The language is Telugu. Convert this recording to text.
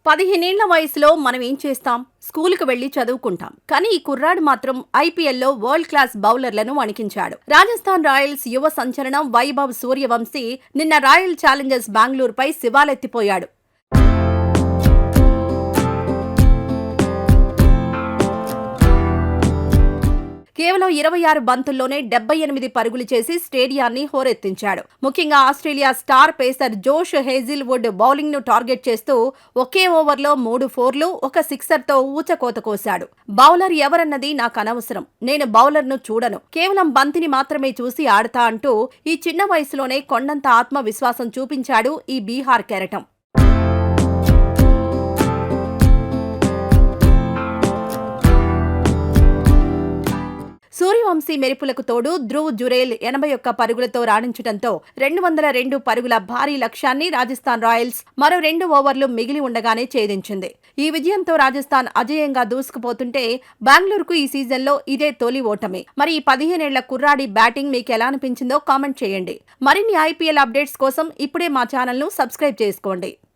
15 ఏళ్ల వయసులో మనం ఏం చేస్తాం? స్కూలుకు వెళ్లి చదువుకుంటాం. కానీ ఈ కుర్రాడు మాత్రం ఐపీఎల్లో వరల్డ్ క్లాస్ బౌలర్లను వణికించాడు. రాజస్థాన్ రాయల్స్ యువ సంచలనం వైభవ్ సూర్యవంశీ నిన్న రాయల్ ఛాలెంజర్స్ బెంగళూరుపై శివాలెత్తిపోయాడు. కేవలం 26 బంతుల్లోనే 78 పరుగులు చేసి స్టేడియాన్ని హోరెత్తించాడు. ముఖ్యంగా Australia star pacer Josh Hazlewood bowling ను టార్గెట్ చేస్తూ ఒకే ఓవర్లో 3 ఫోర్లు, ఒక సిక్సర్తో ఊచకోత కోశాడు. బౌలర్ ఎవరన్నది నాకు అనవసరం, నేను బౌలర్ను చూడను, కేవలం బంతిని మాత్రమే చూసి ఆడతా అంటూ ఈ చిన్న వయసులోనే కొండంత ఆత్మవిశ్వాసం చూపించాడు ఈ బీహార్ కెరటం. సూర్యవంశీ మెరుపులకు తోడు ధ్రువ్ జురేల్ 81 పరుగులతో రాణించడంతో 202 పరుగుల భారీ లక్ష్యాన్ని రాజస్థాన్ రాయల్స్ మరో 2 ఓవర్లు మిగిలి ఉండగానే ఛేదించింది. ఈ విజయంతో రాజస్థాన్ అజేయంగా దూసుకుపోతుంటే బెంగళూరుకు ఈ సీజన్లో ఇదే తొలి ఓటమి. మరి ఈ 15 ఏళ్ల కుర్రాడి బ్యాటింగ్ మీకు ఎలా అనిపించిందో కామెంట్ చేయండి. మరిన్ని ఐపీఎల్ అప్డేట్స్ కోసం ఇప్పుడే మా ఛానల్ను సబ్స్క్రైబ్ చేసుకోండి.